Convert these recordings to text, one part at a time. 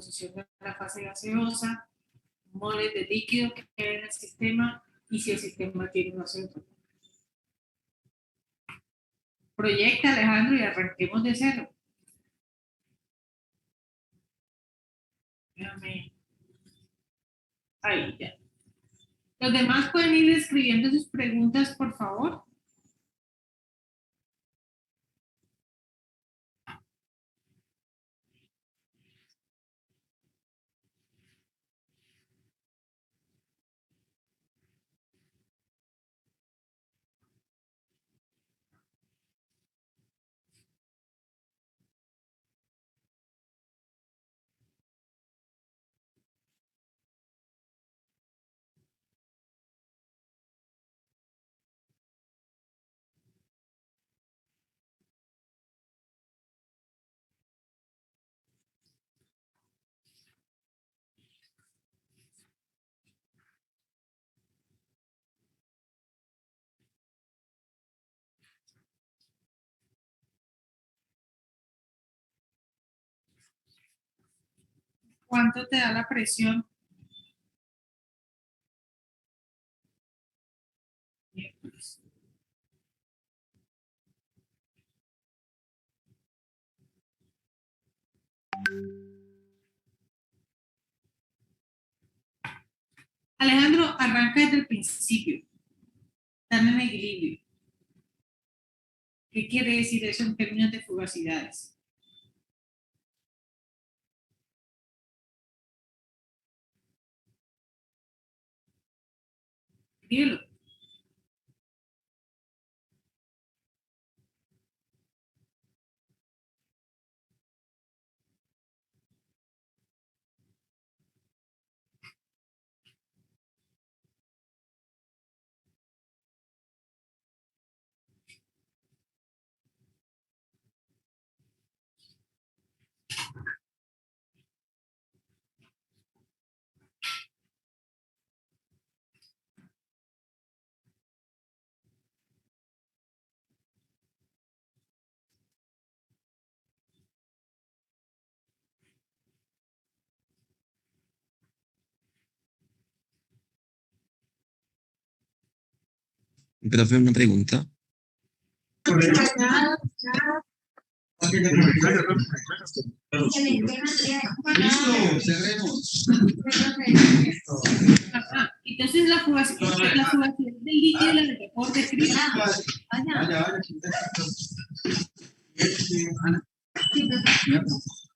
composición de la fase gaseosa, moles de líquido que hay en el sistema y si el sistema tiene una CO2. Proyecta, Alejandro, y arranquemos de cero. Déjame. Ahí ya. Los demás pueden ir escribiendo sus preguntas, por favor. ¿Cuánto te da la presión? Alejandro, arranca desde el principio. Están en equilibrio. ¿Qué quiere decir eso en términos de fugacidades? Escríbelo. Profe, una pregunta. Entonces la fugacidad del líquido la mejor descrita.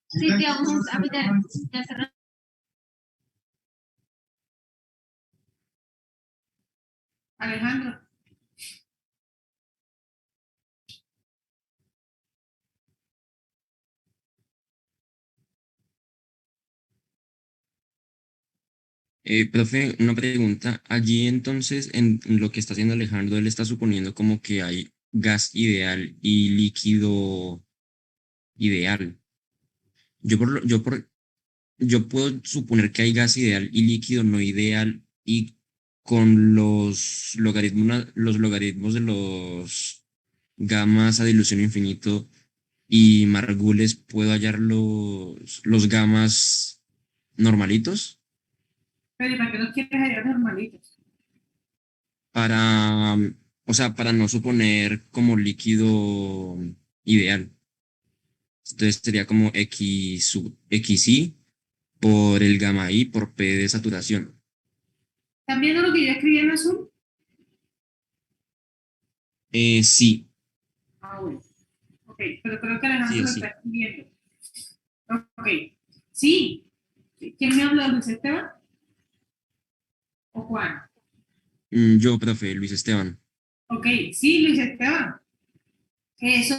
Sí, que vamos a mirar. Ya cerramos. Alejandro. Profe, una pregunta. Allí entonces, en lo que está haciendo Alejandro, él está suponiendo como que hay gas ideal y líquido ideal. Yo puedo suponer que hay gas ideal y líquido no ideal y con los logaritmos de los gamas a dilución infinito y margules puedo hallar los gamas normalitos Pero ¿para qué los quieres hallar normalitos? para, o sea, para no suponer como líquido ideal. Entonces sería como X sub XI por el gamma I por P de saturación. ¿Están viendo lo que yo escribí en azul? Sí, Ah, bueno. Ok, pero creo que Alejandro lo sí. está escribiendo. Ok, sí. ¿Quién me habla, Luis Esteban? ¿O Juan? Yo, profe, Luis Esteban. Ok, sí, Luis Esteban. Eso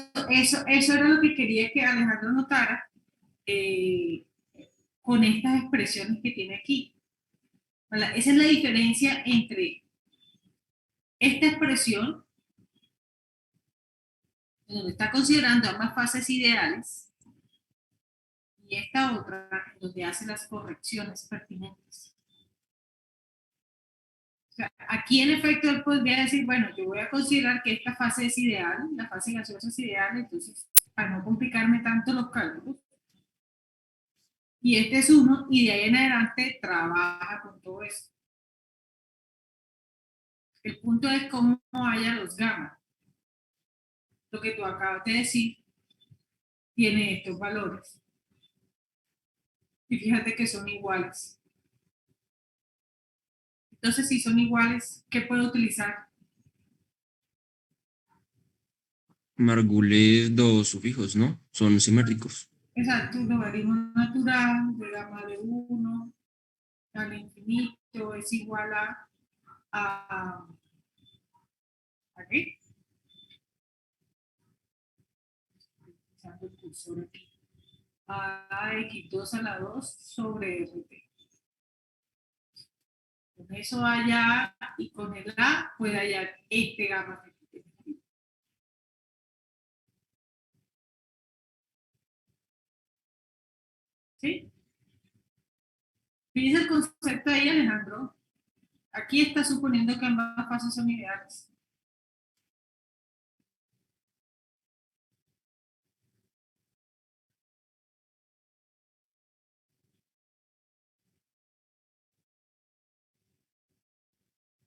era lo que quería que Alejandro notara eh, con estas expresiones que tiene aquí. ¿Vale? Esa es la diferencia entre esta expresión, donde está considerando ambas fases ideales, y esta otra, donde hace las correcciones pertinentes. O sea, aquí en efecto él podría decir, bueno, yo voy a considerar que esta fase es ideal, la fase gaseosa es ideal, entonces, para no complicarme tanto los cálculos, y este es 1, y de ahí en adelante trabaja con todo eso. El punto es cómo haya los gamma. Lo que tú acabas de decir tiene estos valores. Y fíjate que son iguales. Entonces, si son iguales, ¿qué puedo utilizar? Margules dos sufijos, ¿no? Son simétricos. Exacto, logaritmo natural de gamma de 1 al infinito es igual ¿a qué? Usando el cursor aquí. A x2 a la 2 sobre rt. Con eso allá y con el A puede hallar este gamma. ¿Sí? Fíjense el concepto ahí, Alejandro. Aquí está suponiendo que ambas fases son ideales.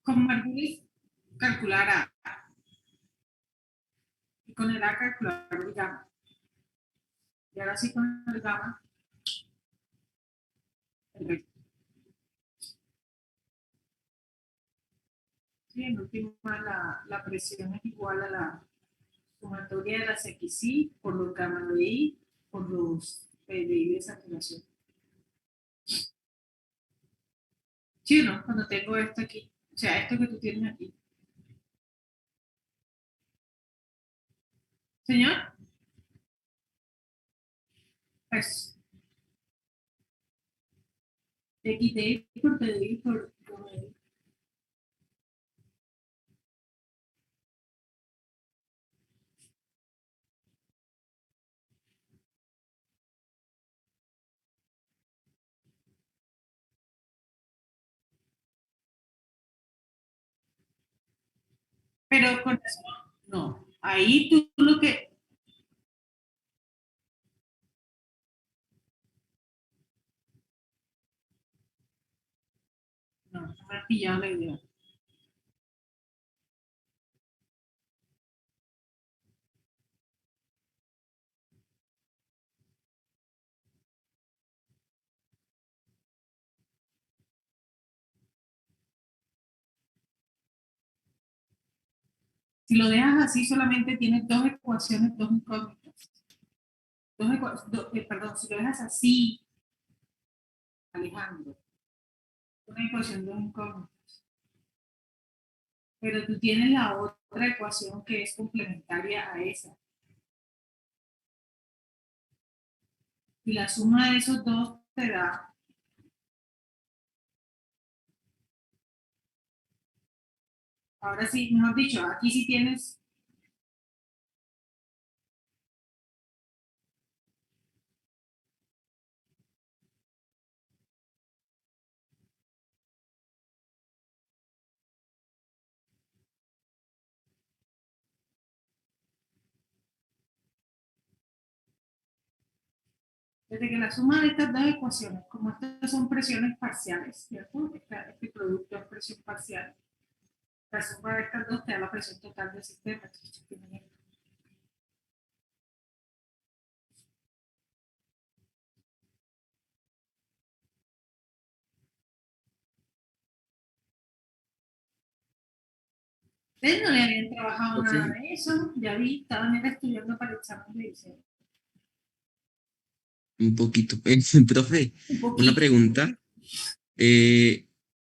Con Margulis calcular A. Y con el A calcular el gamma. Y ahora sí con el gamma, el resto. Sí, en última, la presión es igual a la sumatoria de las XY por los gamma de I por los PDI de saturación. Sí, ¿no? Cuando tengo esto aquí. O sea, esto que tú tienes aquí. Señor, pues XDI por PDI por PDI. Pero con eso, no. Ahí tú lo que. No, no me has pillado la idea. Si lo dejas así, solamente tienes dos ecuaciones, dos incógnitas. Perdón, si lo dejas así, Alejandro, una ecuación, dos incógnitas. Pero tú tienes la otra ecuación que es complementaria a esa. Y la suma de esos dos te da. Ahora sí, mejor dicho, aquí sí tienes. Desde que la suma de estas dos ecuaciones, como estas son presiones parciales, ¿cierto? Este producto es presión parcial. La suma de estas dos te da la presión total del sistema. Ustedes no le habían trabajado Ok. nada de eso, ya vi, estaban estudiando para el examen de diseño. Un poquito. Profe, Un una poquito. pregunta. Eh,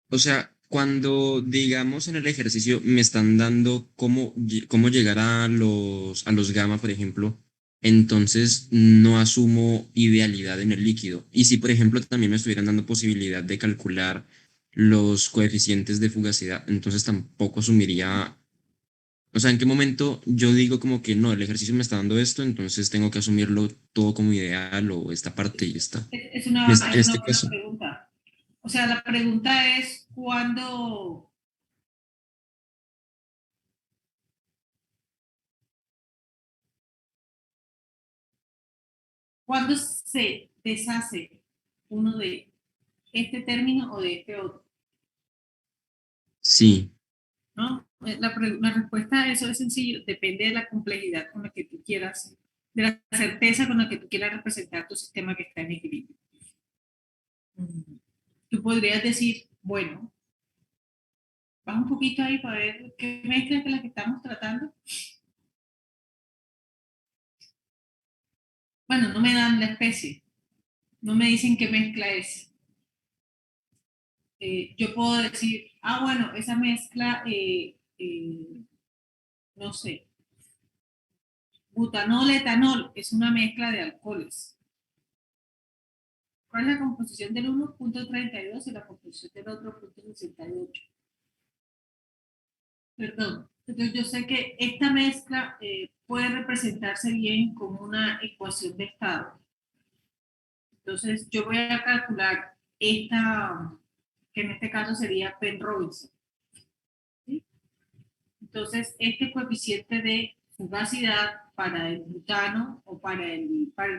o sea, cuando digamos en el ejercicio me están dando cómo llegar a los gamma, por ejemplo, entonces no asumo idealidad en el líquido. Y si, por ejemplo, también me estuvieran dando posibilidad de calcular los coeficientes de fugacidad, entonces tampoco asumiría. O sea, ¿en qué momento yo digo como que no, el ejercicio me está dando esto, entonces tengo que asumirlo todo como ideal o esta parte y esta? En Es una este buena caso. pregunta. O sea, la pregunta es cuándo se deshace. uno de este término o de este otro, Sí, ¿no? La respuesta a eso es sencillo, depende de la complejidad con la que tú quieras, de la certeza con la que tú quieras representar tu sistema que está en equilibrio. Tú podrías decir, bueno, vamos un poquito ahí para ver qué mezcla es la que estamos tratando. Bueno, no me dan la especie, no me dicen qué mezcla es. Yo puedo decir, bueno, esa mezcla, no sé, butanol, etanol, es una mezcla de alcoholes. ¿Cuál es la composición del uno? 0.32 y la composición del otro? 0.68. Perdón. Entonces yo sé que esta mezcla puede representarse bien como una ecuación de estado. Entonces yo voy a calcular esta, que en este caso sería Penn-Robinson, ¿sí? Entonces este coeficiente de fugacidad para el butano o para el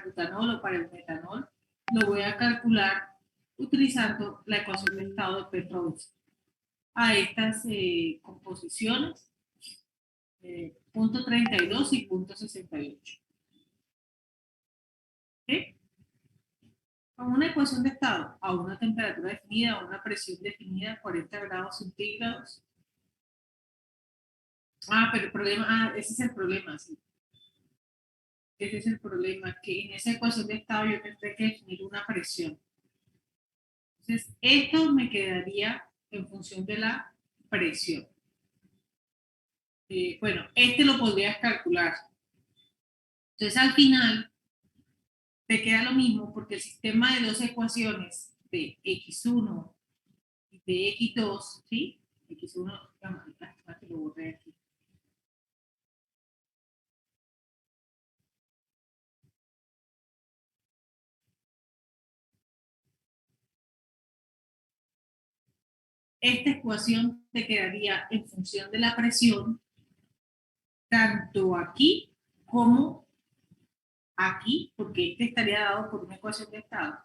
butanol o para el metanol lo voy a calcular utilizando la ecuación de estado de Penn-Robinson a estas composiciones, punto 32 y punto 68. ¿Sí? Con una ecuación de estado a una temperatura definida, a una presión definida, 40 grados centígrados. Pero el problema, ese es el problema, sí. Ese es el problema, que en esa ecuación de estado yo tendré que definir una presión. Entonces, esto me quedaría en función de la presión. Bueno, este lo podrías calcular. Entonces, al final, te queda lo mismo porque el sistema de dos ecuaciones de x1 y de x2, ¿sí? X1, que lo borré aquí. Esta ecuación te quedaría en función de la presión, tanto aquí como aquí, porque este estaría dado por una ecuación de estado.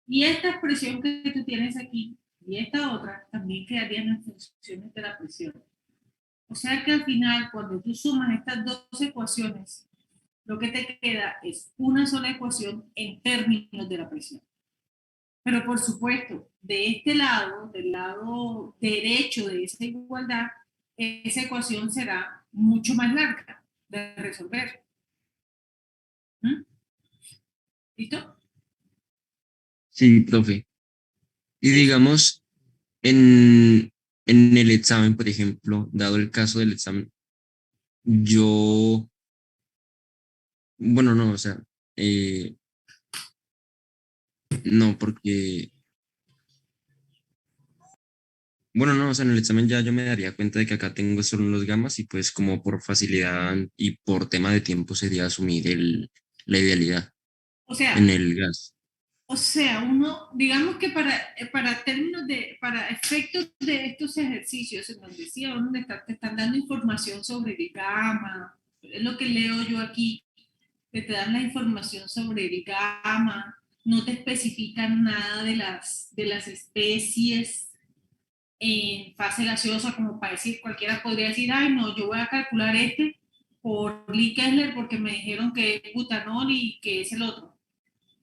Y esta expresión que tú tienes aquí y esta otra también quedarían en funciones de la presión. O sea que al final, cuando tú sumas estas dos ecuaciones, lo que te queda es una sola ecuación en términos de la presión. Pero por supuesto, de este lado, del lado derecho de esa igualdad, esa ecuación será mucho más larga de resolver. ¿Mm? ¿Listo? sí, profe. Y Listo. digamos, en el examen, por ejemplo, dado el caso del examen, yo, bueno, no, o sea, eh, no, porque, bueno, no, o sea, en el examen ya yo me daría cuenta de que acá tengo solo los gamas y pues como por facilidad y por tema de tiempo sería asumir la idealidad O sea, en el gas. uno, digamos que para términos para efectos de estos ejercicios en donde sí, donde te están dando información sobre el gamma, es lo que leo yo aquí, que te dan la información sobre el gamma, no te especifican nada de las especies en fase gaseosa, como para decir, cualquiera podría decir, ay, no, yo voy a calcular este por Lee Kessler porque me dijeron que es butanol y que es el otro,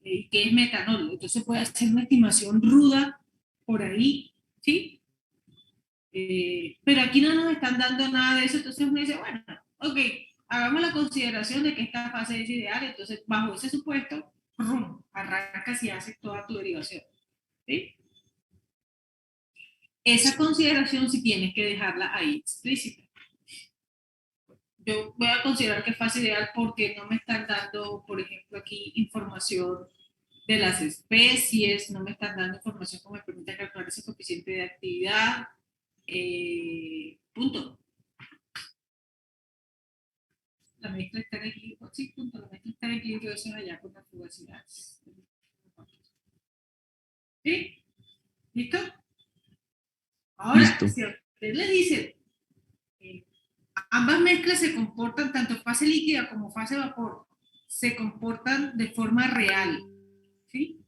que es metanol. Entonces puede hacer una estimación ruda por ahí, ¿sí? Pero aquí no nos están dando nada de eso, entonces uno dice, bueno, ok, hagamos la consideración de que esta fase es ideal, entonces bajo ese supuesto, ¡rum!, arrancas y haces toda tu derivación, ¿sí? Esa consideración sí tienes que dejarla ahí explícita. Yo voy a considerar que es fase ideal porque no me están dando, por ejemplo, aquí información de las especies, no me están dando información que me permita calcular ese coeficiente de actividad, punto. La mezcla está en equilibrio, sí, punto, la mezcla está en equilibrio, eso es allá con la fugacidad. ¿Sí? ¿Listo? Ahora, Listo. si a usted le dice, eh, ambas mezclas se comportan, tanto fase líquida como fase vapor, se comportan de forma real, ¿sí?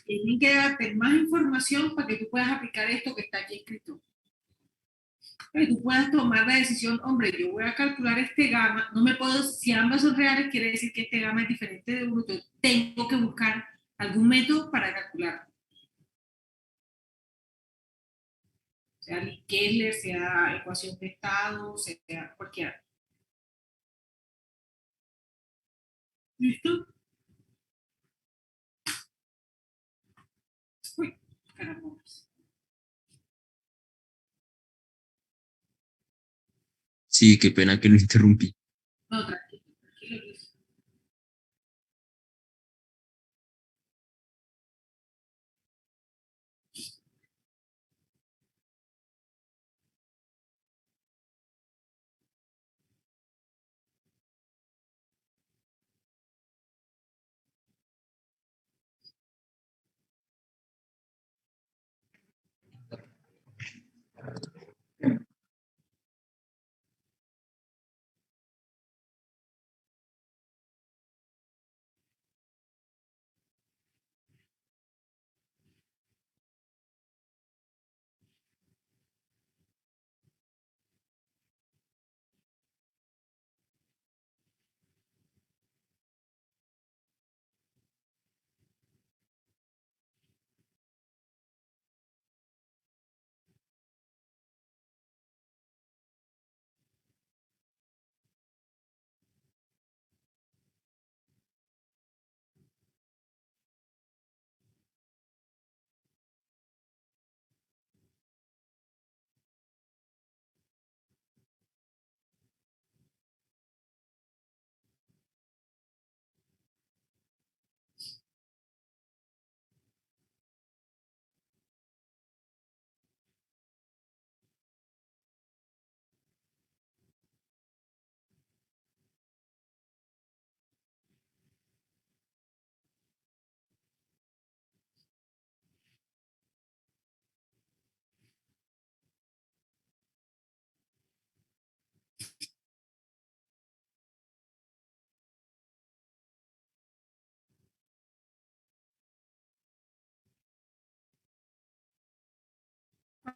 tienen que darte más información para que tú puedas aplicar esto que está aquí escrito. Para que tú puedas tomar la decisión, hombre, yo voy a calcular este gamma, no me puedo, si ambas son reales, quiere decir que este gamma es diferente de uno, entonces tengo que buscar algún método para calcularlo. Sea Kessler, sea ecuación de estado, sea cualquiera. ¿Listo? Uy, caramba. Sí, qué pena que lo interrumpí. No, tranquilo, tranquilo, Luis.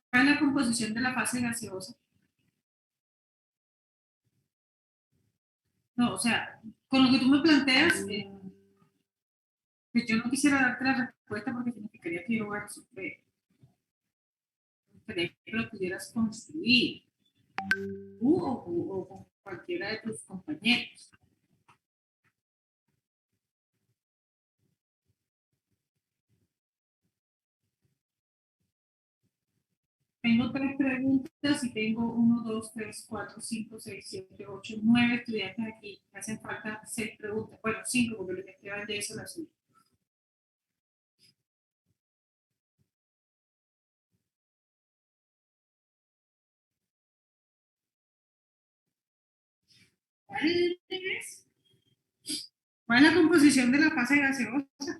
¿Cuál es la composición de la fase gaseosa? No, o sea, con lo que tú me planteas, pues yo no quisiera darte la respuesta porque significaría que yo voy a resolver. Quería que lo pudieras construir tú o con cualquiera de tus compañeros. Tengo tres preguntas y tengo 1, 2, 3, 4, 5, 6, 7, 8, 9 estudiantes aquí. Me hacen falta 6 preguntas. Bueno, 5 porque lo que Esteban ya hizo la suya. ¿Cuál es? ¿Cuál es la composición de la fase gaseosa?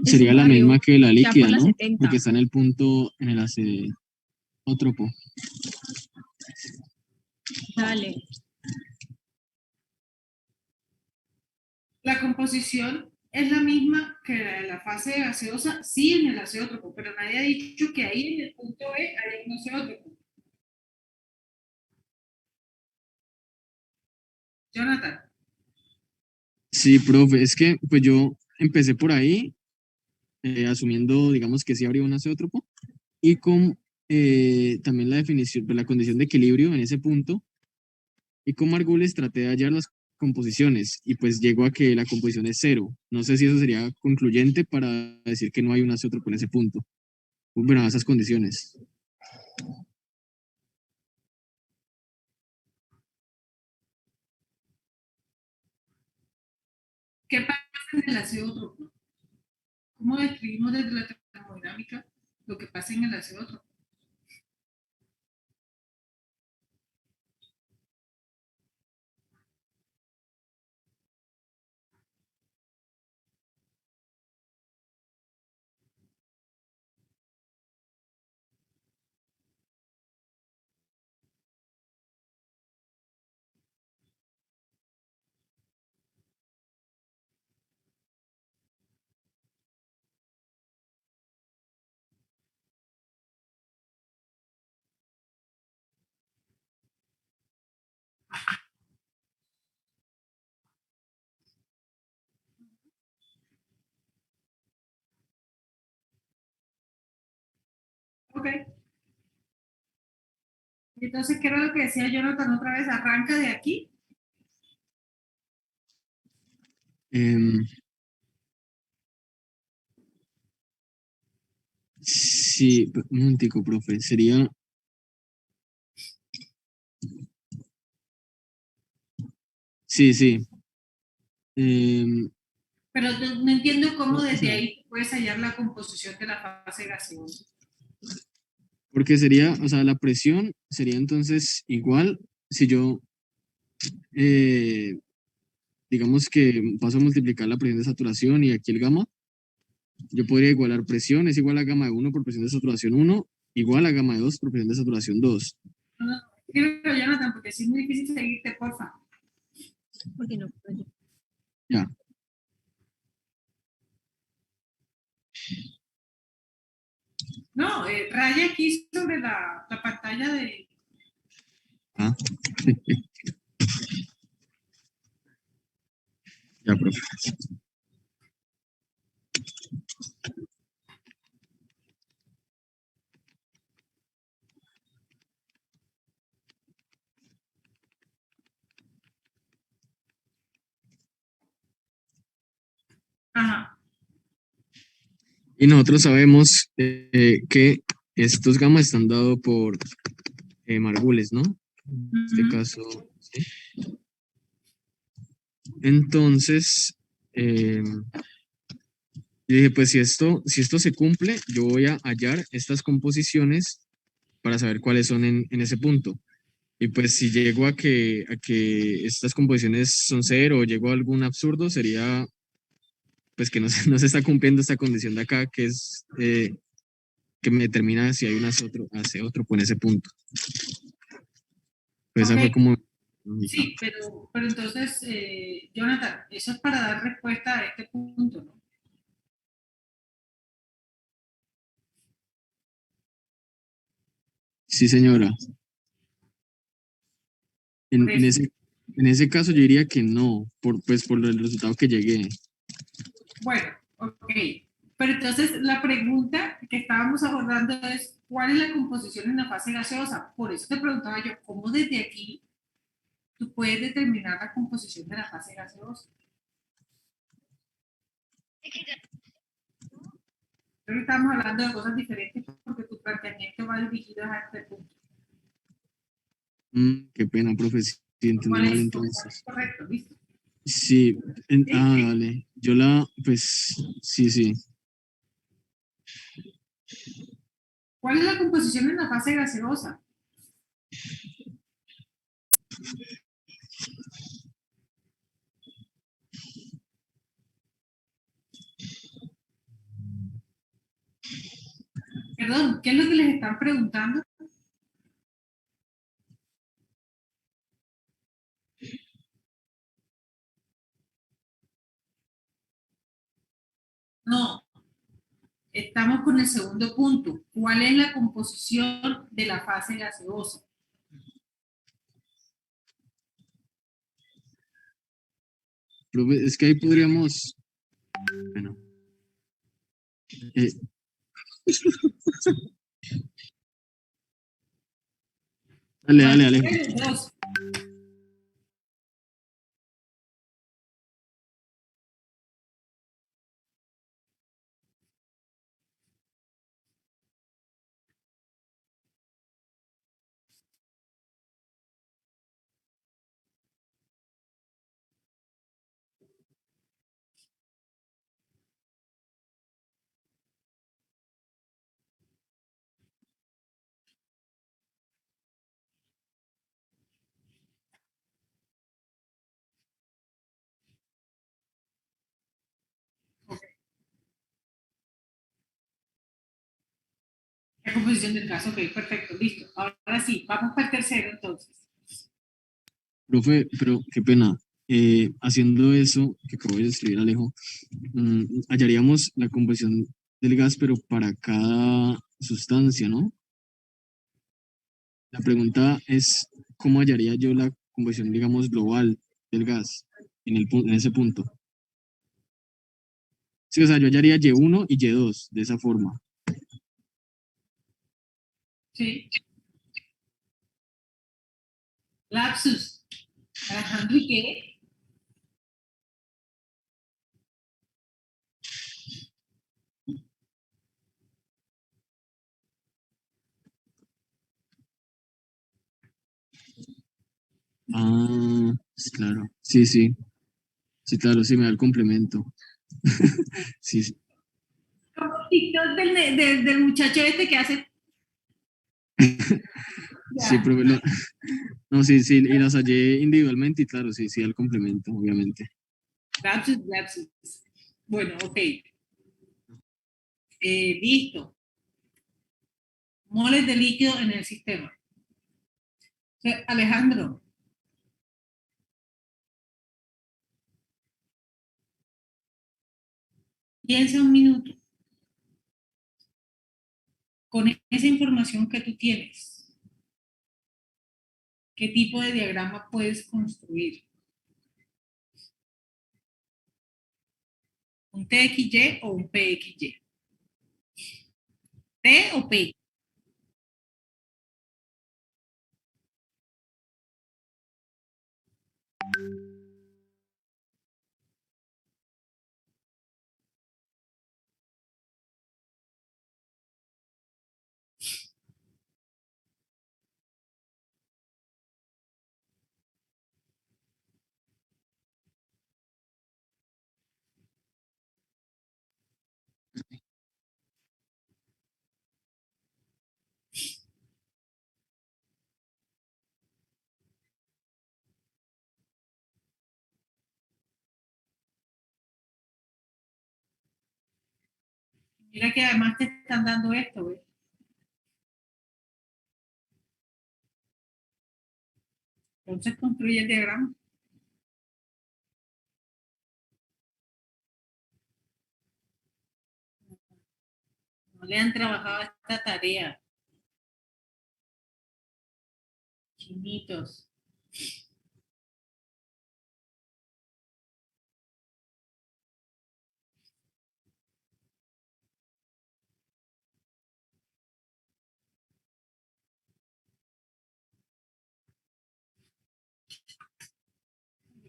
Sería la misma que la Ya por líquida, la ¿no? 70. Porque está en el punto, en el azeótropo. Dale. La composición es la misma que la de la fase gaseosa, sí en el azeótropo, pero nadie ha dicho que ahí en el punto E hay un azeótropo. Jonathan, Sí, profe, es que pues yo empecé por ahí, asumiendo, digamos, que sí habría un azeótropo, y con también la definición, pues, la condición de equilibrio en ese punto, y con Margules traté de hallar las composiciones, y pues llego a que la composición es cero. No sé si eso sería concluyente para decir que no hay un azeótropo en ese punto. Bueno, esas condiciones. ¿qué pasa en el azeótropo? ¿Cómo describimos desde la termodinámica lo que pasa en el azeótropo? Entonces, ¿qué era lo que decía Jonathan otra vez? Arranca de aquí. Em, sí, un momentico, profe. Sería, sí, sí. Em, Pero no entiendo cómo no, o desde sea, ahí puedes hallar la composición de la fase gaseosa. porque sería, o sea, la presión sería entonces igual si yo, digamos que paso a multiplicar la presión de saturación y aquí el gamma, yo podría igualar presión es igual a gamma de 1 por presión de saturación 1 igual a gamma de 2 por presión de saturación 2. No, no, escríbelo, Jonathan, porque sí es muy difícil seguirte, porfa. ¿Por qué no? Ya. No, raya aquí sobre la pantalla de... Ah. Ya, profe. Ajá. Y nosotros sabemos que estos gamas están dados por Margules, ¿no? En este Ujú. caso, sí. Entonces, yo dije, pues si esto se cumple, yo voy a hallar estas composiciones para saber cuáles son en ese punto. Y pues si llego a que estas composiciones son cero o llego a algún absurdo, sería pues que no, no se está cumpliendo esta condición de acá, que es que me determina si hay un azeótropo en ese punto. Pues Ok, esa fue como lógica. sí, pero entonces, Jonathan, eso es para dar respuesta a este punto, ¿no? Sí, señora. Por En, en eso. ese, en ese caso yo diría que no, pues por el resultado que llegué. Bueno, ok. Pero entonces la pregunta que estábamos abordando es, ¿cuál es la composición en la fase gaseosa? Por eso te preguntaba yo, ¿cómo desde aquí tú puedes determinar la composición de la fase gaseosa? Creo que estamos hablando de cosas diferentes porque tu planteamiento va dirigido a este punto. Qué pena, profe, sí, entendí ¿Cuál mal es, cuál es entonces. correcto? ¿Listo? Sí, ¿Sí? dale. Pues, sí, sí. ¿Cuál es la composición en la fase gaseosa? Perdón, ¿qué es lo que les están preguntando? No, estamos con el segundo punto. ¿Cuál es la composición de la fase gaseosa? Profe, es que ahí podríamos, bueno, eh, dale, dale, dale. Cualquiera de los dos. La composición del gas, ok, perfecto, listo. Ahora sí, vamos para el tercero entonces. Profe, pero qué pena. Haciendo eso que acabo de escribir Alejo, hallaríamos la composición del gas, pero para cada sustancia, ¿no? La pregunta es, ¿cómo hallaría yo la composición, digamos, global del gas en ese punto? Sí, o sea, yo hallaría Y1 y Y2 de esa forma. Sí. Lapsus. Alejandro, ¿y qué? Ah, sí, claro. Sí, sí. Sí, claro, sí me da el complemento. Sí, sí. Como el TikTok del muchacho este que hace. Sí, Ya. profe, no, sí, sí, y las hallé individualmente y claro, sí, sí, el complemento, obviamente. Lapsus, lapsus. Bueno, ok. Listo. Moles de líquido en el sistema. Alejandro, piensa un minuto con esa información que tú tienes. ¿Qué tipo de diagrama puedes construir? ¿Un TXY o un PXY? ¿T o P? Mira que además te están dando esto, ¿ves? Entonces construye el diagrama. No le han trabajado esta tarea, chinitos.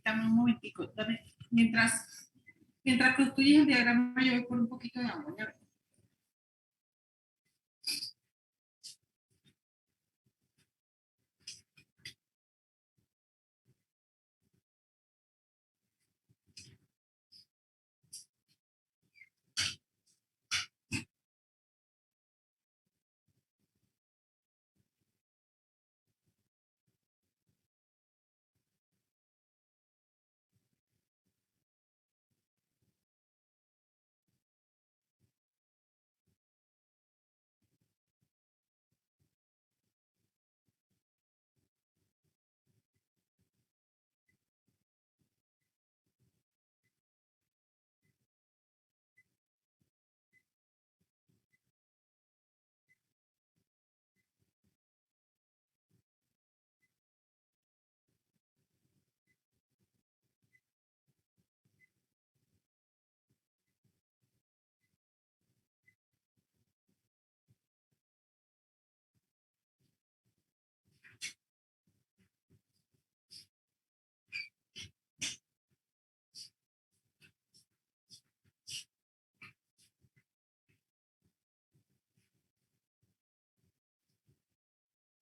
Dame un momentico, dame. Mientras construyes el diagrama, yo voy por un poquito de agua. Ya ves.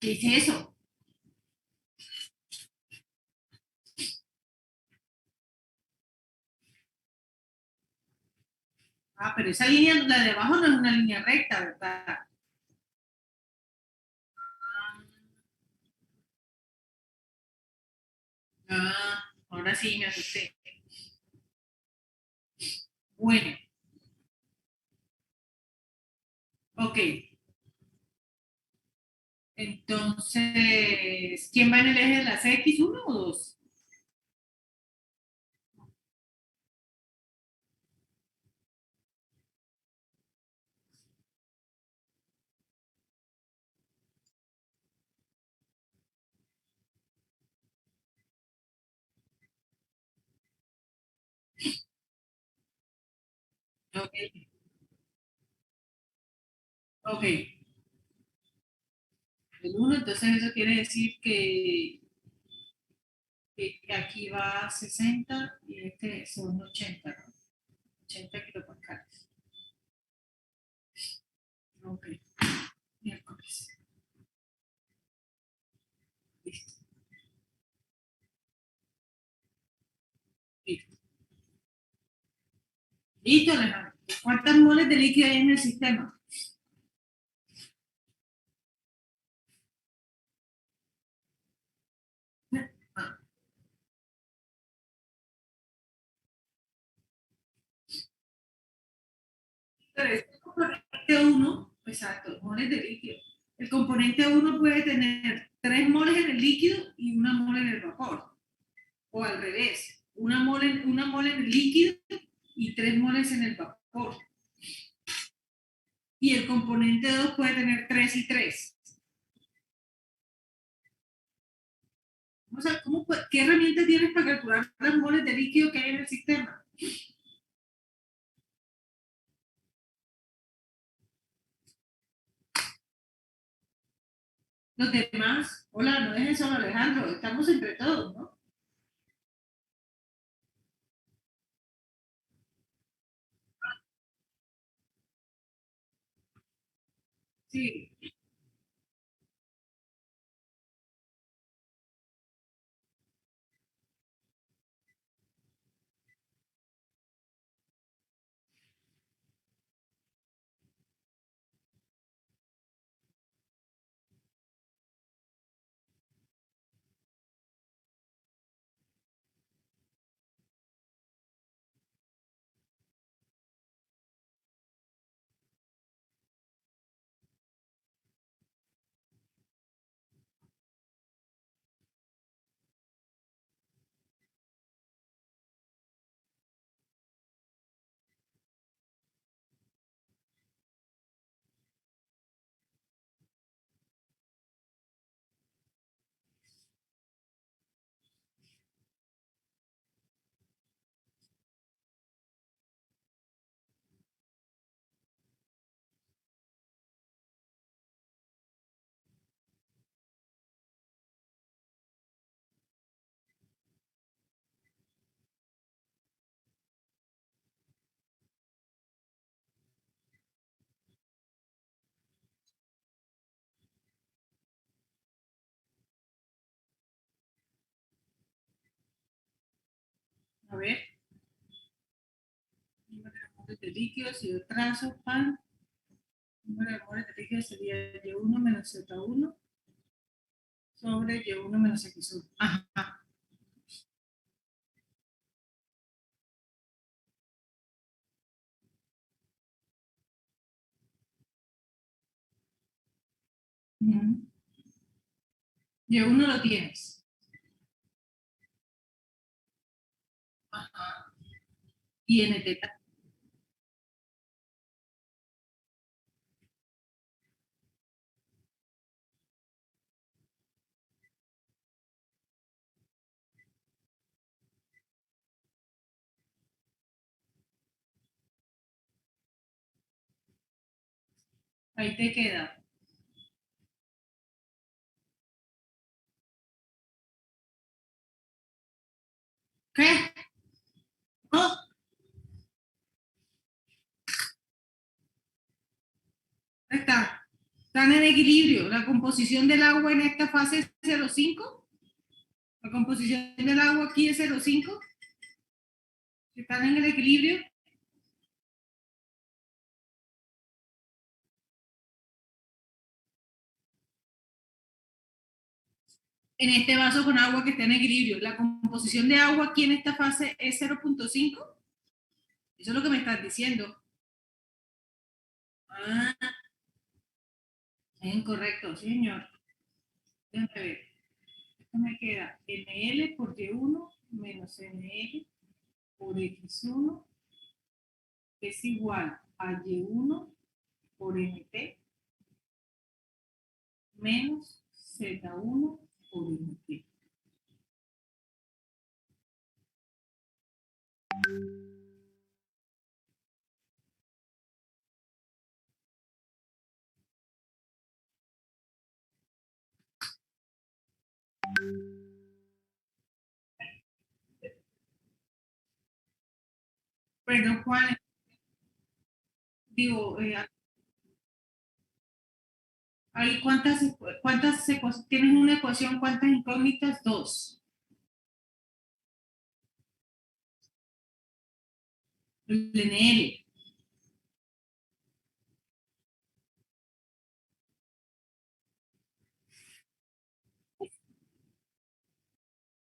¿Qué es eso? Ah, pero esa línea, la de abajo no es una línea recta, ¿verdad? Ah, ahora sí me asusté. Bueno, ok. Entonces, ¿quién va en el eje de las X? ¿Uno o dos? Ok, ok. El uno, entonces eso quiere decir que Aquí va 60 y este son 80, ¿no? 80 kilopascales. Ok, miércoles. Listo. Listo. Listo, Alejandro. ¿Cuántas moles de líquido hay en el sistema? Ah, pero este componente 1, exacto, moles de líquido. El componente 1 puede tener 3 moles en el líquido y 1 mole en el vapor. O al revés, una mole en el líquido y 3 moles en el vapor. Y el componente 2 puede tener 3 y 3. O sea, ¿qué herramientas tienes para calcular las moles de líquido que hay en el sistema? Los demás, hola, no dejes solo Alejandro, estamos entre todos, ¿no? Sí, a ver, número de moles de líquido, si yo trazo pan, número de moles de líquido sería Y1 menos Z1 sobre Y1 menos X1. Ajá. Uh-huh. Y1 lo tienes. Ajá. Y en teta. Ahí te queda. ¿Qué? No, está. Están en equilibrio. La composición del agua en esta fase es 0,5. La composición del agua aquí es 0,5. Están en el equilibrio. En este vaso con agua que está en equilibrio. La composición de agua aquí en esta fase es 0,5. Eso es lo que me estás diciendo. Ah, es incorrecto, sí, señor. Déjame ver. Esto me queda ml por y1 menos ml por x1 es igual a y1 por mt menos z1 por mt. Perdón, Juan, digo, ¿hay tienes una ecuación, cuántas incógnitas? Dos. El NL.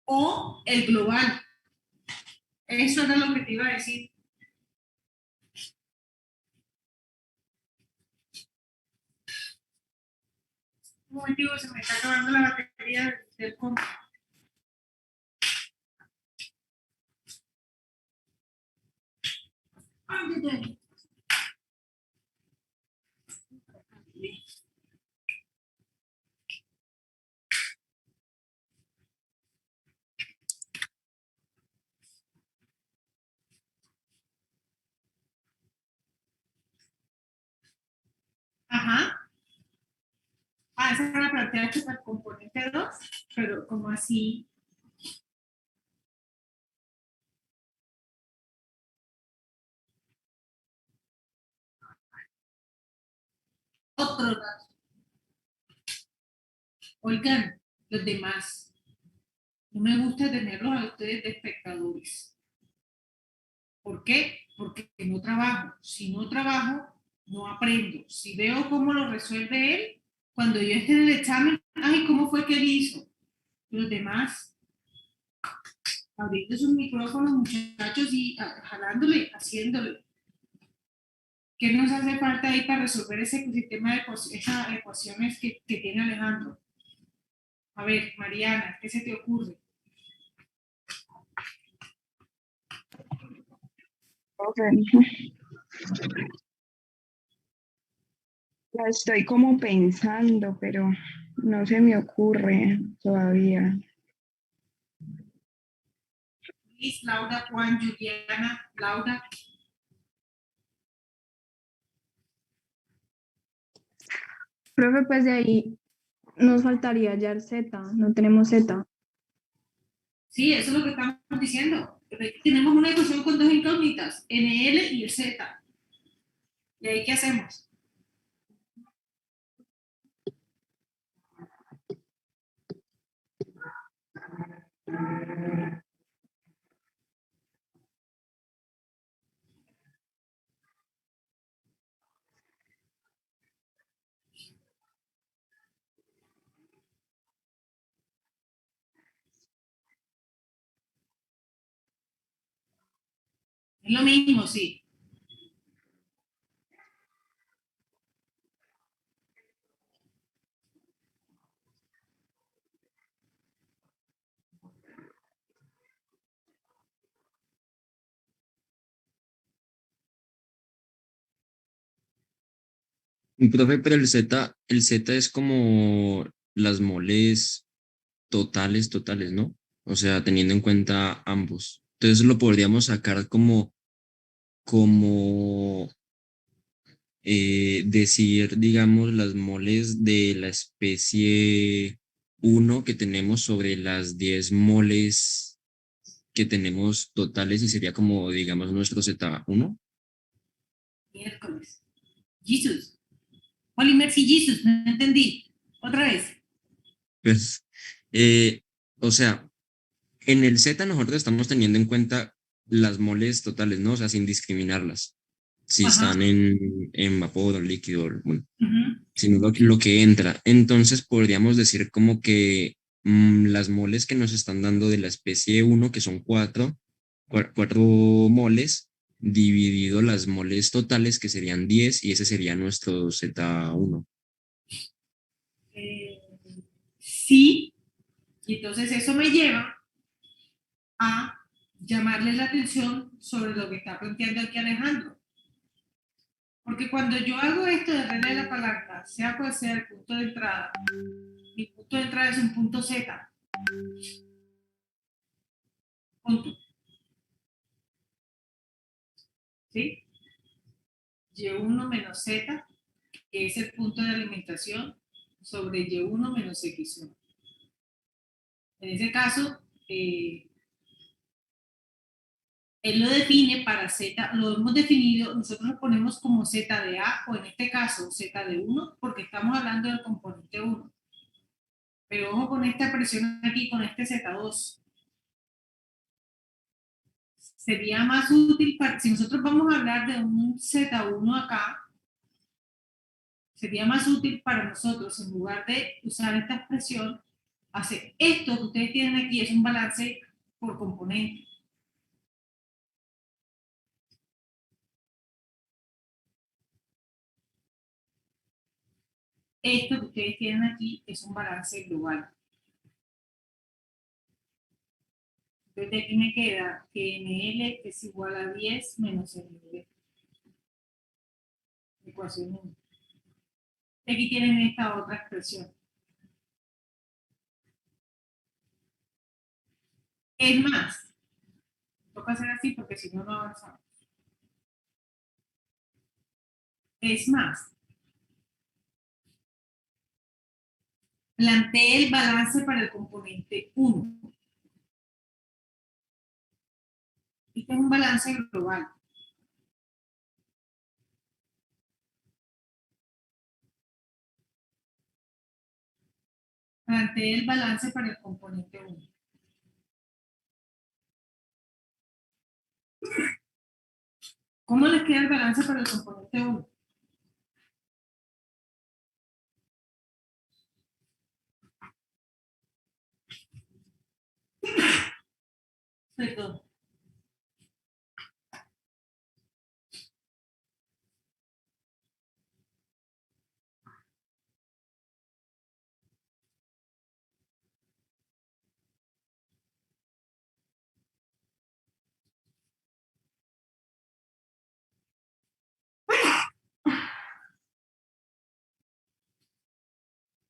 O el global. Eso era lo que te iba a decir. Un momentico, se me está acabando la batería del compu. Ajá. Ah, esa era la planteaste para el componente 2, pero como así. Otro dato. Oigan, los demás, no me gusta tenerlos a ustedes de espectadores. ¿Por qué? Porque no trabajo. Si no trabajo, no aprendo. Si veo cómo lo resuelve él, cuando yo esté en el examen, ay, ¿cómo fue que él hizo? Los demás, abriendo sus micrófonos, muchachos, y jalándole, haciéndole. ¿Qué nos hace falta ahí para resolver ese sistema de esas ecuaciones que tiene Alejandro? A ver, Mariana, ¿qué se te ocurre? La estoy como pensando, pero no se me ocurre todavía. Luis, Laura, Juan, Juliana, Laura. Profe, pues de ahí nos faltaría ya el Z, no tenemos Z. Sí, eso es lo que estamos diciendo. Tenemos una ecuación con dos incógnitas, NL y el Z. ¿Y ahí qué hacemos? Es lo mismo, sí. Profe, pero el Z es como las moles totales, ¿no? O sea, teniendo en cuenta ambos. Entonces lo podríamos sacar como decir, digamos, las moles de la especie uno que tenemos sobre las 10 moles que tenemos totales y sería como, digamos, nuestro Z1. Miércoles. Jesus. Holy Mercy Jesus, no entendí. Otra vez. Pues, o sea, en el Z nosotros estamos teniendo en cuenta las moles totales, ¿no? O sea, sin discriminarlas. Si Ajá. están en vapor o líquido, bueno, Uh-huh. sino lo que entra. Entonces podríamos decir como que las moles que nos están dando de la especie uno que son cuatro moles, dividido las moles totales, que serían 10 y ese sería nuestro Z1. Sí, y entonces eso me lleva a llamarle la atención sobre lo que está planteando aquí Alejandro. Porque cuando yo hago esto de regla de la palanca, sea cual sea el punto de entrada, mi punto de entrada es un punto Z. Punto. ¿Sí? Y1 menos Z, que es el punto de alimentación, sobre Y1 menos X1. En ese caso, Él lo define para Z, lo hemos definido, nosotros lo ponemos como Z de A, o en este caso Z de 1, porque estamos hablando del componente 1. Pero ojo con esta presión aquí, con este Z2. Sería más útil, si nosotros vamos a hablar de un Z1 acá, sería más útil para nosotros, en lugar de usar esta expresión, hacer esto que ustedes tienen aquí, es un balance por componente. Esto que ustedes tienen aquí es un balance global. Entonces de aquí me queda que NL es igual a 10 menos NL. Ecuación 1. Aquí tienen esta otra expresión. Es más, toca hacer así porque si no, no avanzamos. Es más, planteé el balance para el componente 1. Este es un balance global. Planteé el balance para el componente 1. ¿Cómo les queda el balance para el componente 1? Perdón.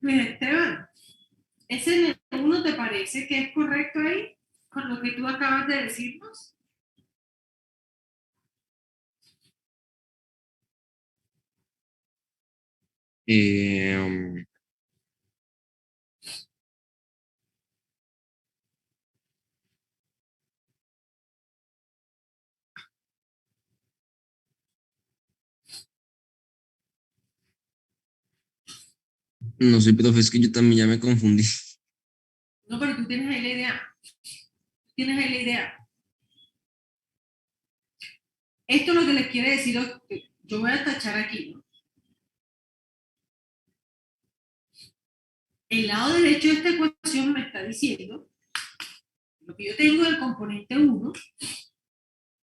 Mira, Esteban, ¿ese N1 te parece que es correcto ahí? Con lo que tú acabas de decirnos. Eh, no sé, profe, es que yo también ya me confundí. No, pero tú tienes ahí la idea. Tienes ahí la idea. Esto es lo que les quiere decir. Yo voy a tachar aquí, ¿no? El lado derecho de esta ecuación me está diciendo lo que yo tengo del componente 1,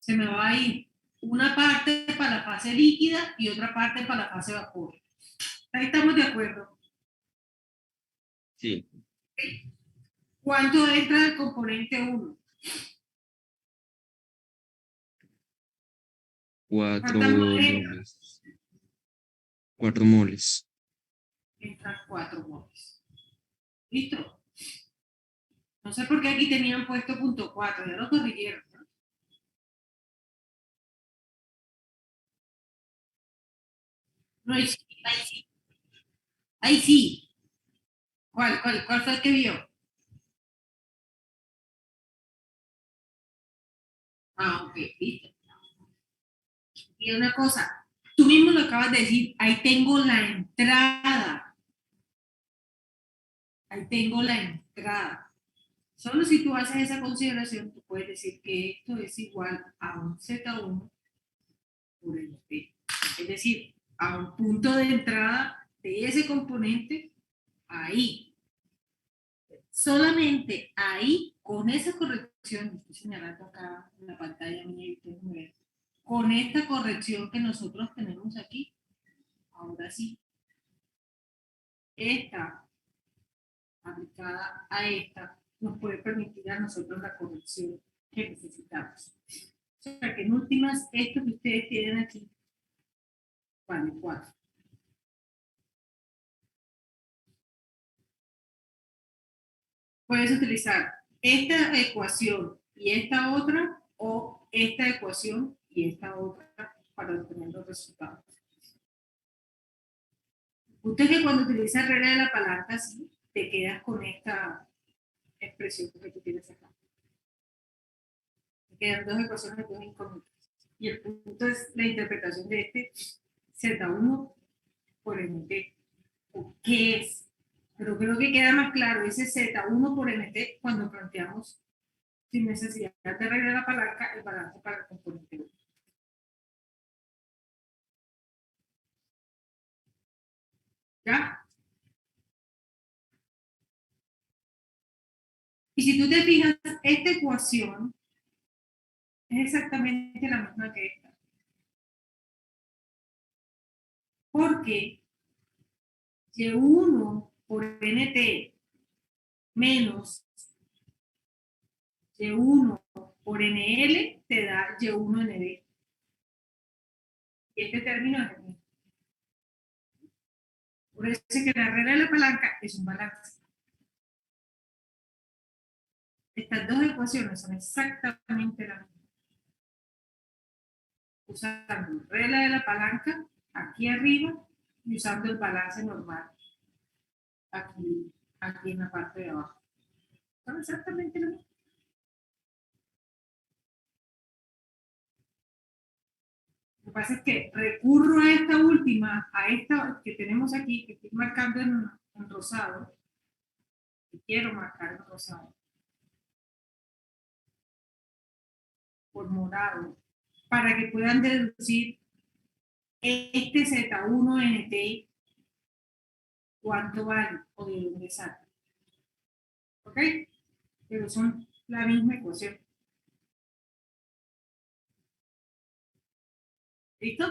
se me va a ir una parte para la fase líquida y otra parte para la fase vapor. Ahí estamos de acuerdo. Sí. ¿Cuánto entra del componente 1? 4 ¿Cuántas moles entran? moles. 4 moles. Entran 4 moles. ¿Listo? No sé por qué aquí tenían puesto punto 4, ya lo corrigieron, ¿no? No, ahí sí, ahí sí. Ahí sí. ¿Cuál fue el que vio? Ah, ok, listo. Y una cosa, tú mismo lo acabas de decir, ahí tengo la entrada. Ahí tengo la entrada. Solo si tú haces esa consideración, tú puedes decir que esto es igual a un Z1 por el P. Es decir, a un punto de entrada de ese componente, ahí. Solamente ahí, con esa corrección, estoy señalando acá en la pantalla mía y ustedes me ven, con esta corrección que nosotros tenemos aquí, ahora sí, esta aplicada a esta nos puede permitir a nosotros la corrección que necesitamos. O sea que en últimas, esto que ustedes tienen aquí vale 4. Puedes utilizar esta ecuación y esta otra, o esta ecuación y esta otra para obtener los resultados. Usted que cuando utiliza regla de la palanca, sí, te quedas con esta expresión que tú tienes acá. quedan dos ecuaciones, dos incógnitas. Y el punto es la interpretación de este Z1 por MT. ¿Qué es? Pero creo que queda más claro ese Z1 por MT cuando planteamos sin necesidad de arreglar la palanca el balance para el componente 1. ¿Ya? Y si tú te fijas, esta ecuación es exactamente la misma que esta. Porque Y1 por NT menos Y1 por NL te da Y1ND. Y este término es el mismo. Por eso es que la regla de la palanca es un balance. Estas dos ecuaciones son exactamente las mismas. Usando la regla de la palanca aquí arriba y usando el balance normal aquí en la parte de abajo. Son exactamente lo mismo. Lo que pasa es que recurro a esta última, a esta que tenemos aquí, que estoy marcando en rosado, que quiero marcar en rosado, por morado, para que puedan deducir este Z1NT cuánto vale o de dónde sale. ¿Ok? Pero son la misma ecuación. ¿Listo?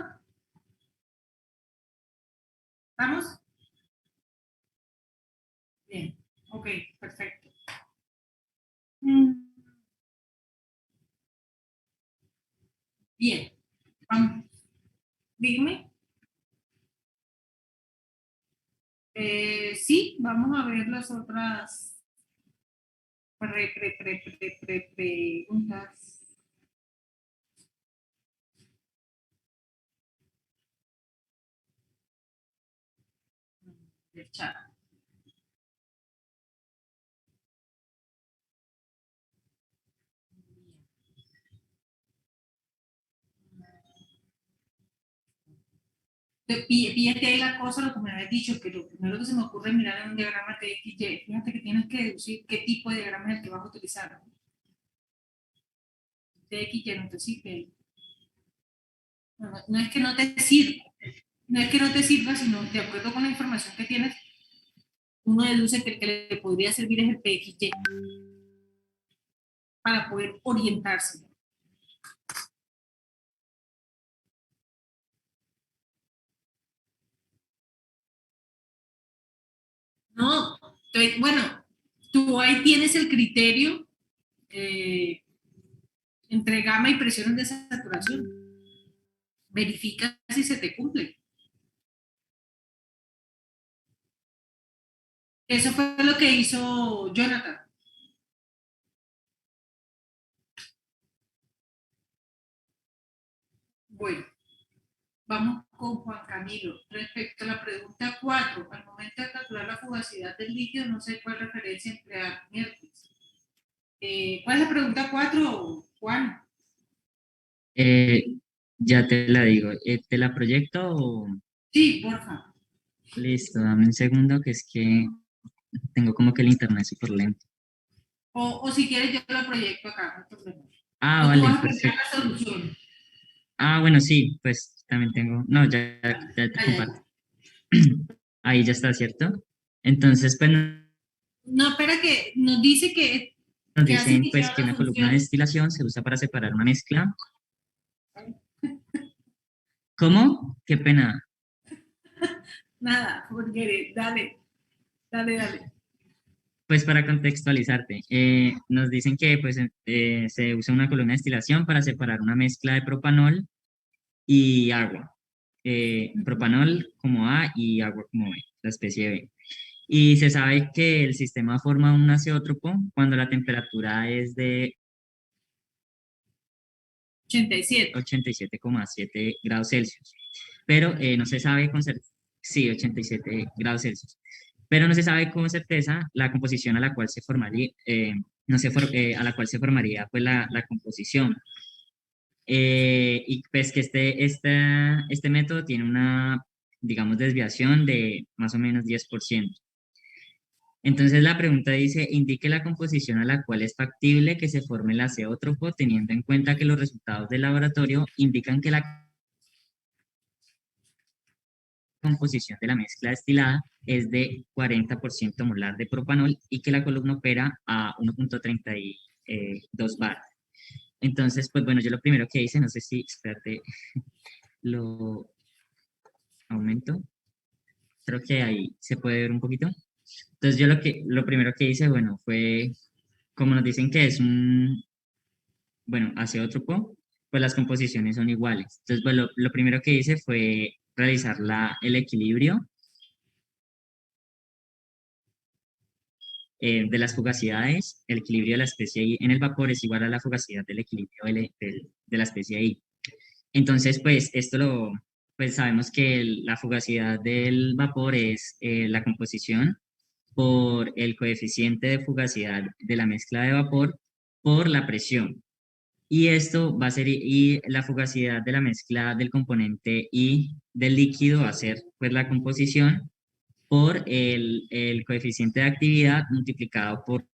¿Estamos? Bien. Ok, perfecto. Bien. Vamos. Dime. Sí, vamos a ver las otras preguntas. Del chat. Fíjate ahí la cosa, lo que me habías dicho, que lo primero que se me ocurre es mirar en un diagrama TXY. Fíjate que tienes que deducir qué tipo de diagrama es el que vas a utilizar. TXY no te sirve. No es que no te sirva, no es que no te sirva, sino de acuerdo con la información que tienes, uno deduce que el que le podría servir es el PXY para poder orientarse. No, entonces, bueno, tú ahí tienes el criterio entre gamma y presiones de saturación. Verifica si se te cumple. Eso fue lo que hizo Jonathan. Bueno, vamos con Juan Camilo. Respecto a la pregunta 4, al momento de calcular la fugacidad del líquido, no sé cuál referencia emplear. ¿Cuál es la pregunta 4, Juan? Ya te la digo. ¿Te la proyecto o...? Sí, porfa. Listo, dame un segundo que es que tengo como que el internet súper lento. O si quieres yo lo proyecto acá, no hay problema. Ah, O tú vale, vas a perfecto. explicar la solución. Ah, bueno, sí, pues también tengo... No, ya te comparto. Ahí ya está, ¿cierto? Entonces, pues No, espera que nos dice que nos has dicen pues iniciado que la una columna de función. destilación se usa para separar una mezcla. ¿Cómo? Qué pena. Nada, porque dale. Pues para contextualizarte, nos dicen que pues, se usa una columna de destilación para separar una mezcla de propanol y agua. Propanol como A y agua como B, la especie B. Y se sabe que el sistema forma un azeótropo cuando la temperatura es de 87. 87,7 grados Celsius. Pero no se sabe con certeza, sí, 87 grados Celsius. Pero no se sabe con certeza la composición a la cual se formaría, a la cual se formaría pues la composición. Y pues que este método tiene una, digamos, desviación de más o menos 10%. Entonces la pregunta dice, indique la composición a la cual es factible que se forme el azeótropo, teniendo en cuenta que los resultados del laboratorio indican que la composición de la mezcla destilada es de 40% molar de propanol y que la columna opera a 1.32 bar. Entonces, pues bueno, yo lo primero que hice, no sé si, espérate, lo aumento. Creo que ahí se puede ver un poquito. Entonces yo lo primero que hice, bueno, fue, como nos dicen que es un, bueno, azeótropo, pues las composiciones son iguales. Entonces, pues lo primero que hice fue realizar el equilibrio de las fugacidades. El equilibrio de la especie I en el vapor es igual a la fugacidad del equilibrio de la especie I. Entonces, pues pues sabemos que la fugacidad del vapor es la composición por el coeficiente de fugacidad de la mezcla de vapor por la presión. Y esto va a ser, y la fugacidad de la mezcla del componente I del líquido va a ser pues la composición por el coeficiente de actividad multiplicado por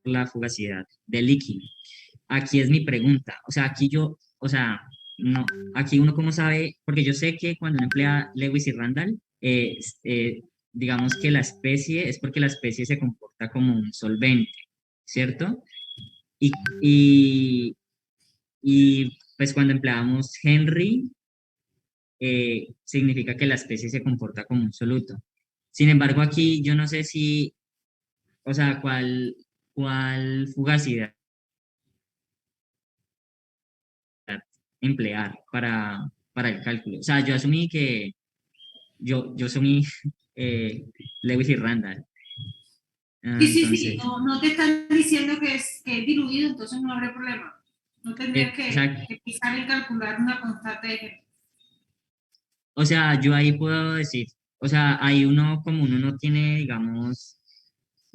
la fugacidad del líquido. Aquí es mi pregunta, o sea, no, aquí uno cómo sabe, porque yo sé que cuando uno emplea Lewis y Randall, digamos que la especie es porque la especie se comporta como un solvente, ¿cierto? Y, y, y pues cuando empleamos Henry, significa que la especie se comporta como un soluto. Sin embargo, aquí yo no sé si, o sea, cuál fugacidad emplear para el cálculo. O sea, yo asumí que, yo asumí Lewis y Randall. Sí, sí, sí, Entonces, no te están diciendo que es diluido, entonces no habrá problema. No tendrías exacto. que pisar y calcular una constante de Henry. O sea, yo ahí puedo decir, o sea, ahí uno, como uno no tiene, digamos,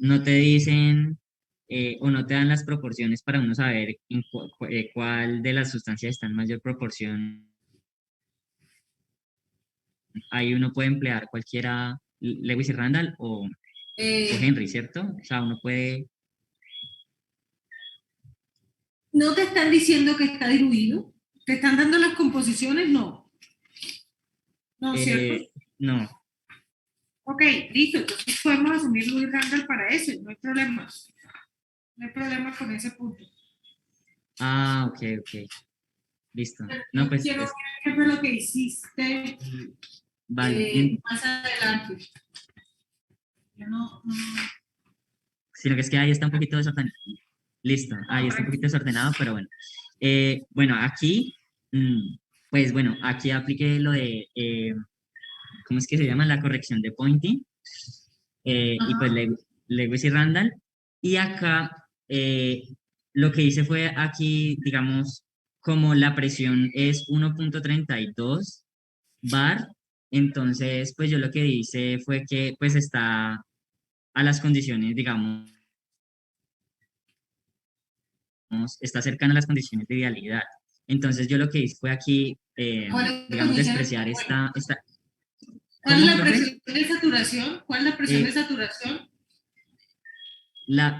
no te dicen o no te dan las proporciones para uno saber cuál de las sustancias está en mayor proporción. Ahí uno puede emplear cualquiera, Lewis y Randall o Eh, Henry, ¿cierto? O sea, uno puede, no te están diciendo que está diluido, te están dando las composiciones, no. No, ¿cierto? no. Ok, listo, entonces podemos asumir Lewis Randall para eso, no hay problema. No hay problema con ese punto. Ah, ok, ok. Listo. No, pues, Quiero ver qué fue lo que hiciste vale. más adelante. Yo no, Sino que es que ahí está un poquito desordenado. Listo, ahí está un poquito desordenado, pero bueno. Bueno, aquí, pues bueno, aquí apliqué lo de, ¿cómo es que se llama? La corrección de pointing. Y pues ajá. Lewis y Randall. Y acá, lo que hice fue aquí, digamos, como la presión es 1.32 bar, entonces, pues yo lo que hice fue que, pues está a las condiciones, digamos, está cercana a las condiciones de idealidad. Entonces yo lo que hice fue aquí, ¿Cuál es la digamos, condición? despreciar Bueno, ¿cuál es ¿Cómo, la profe? presión de saturación? ¿Cuál es la presión de Eh, saturación?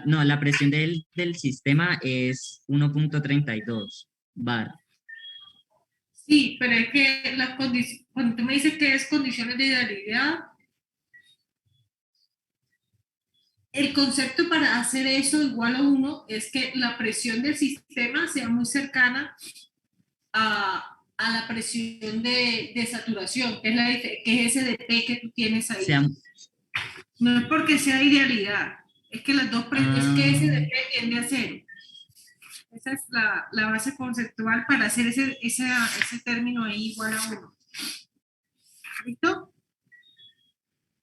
no, la presión del sistema es 1.32 bar. Sí, pero es que las condiciones, cuando tú me dices que es condiciones de idealidad, el concepto para hacer eso igual a 1 es que la presión del sistema sea muy cercana a la presión de saturación, que es, que es ese de P que tú tienes ahí. Sea, No es porque sea idealidad, es que las dos es que ese de ah, P tiende a 0. Esa es la base conceptual para hacer ese término ahí igual a 1. ¿Listo?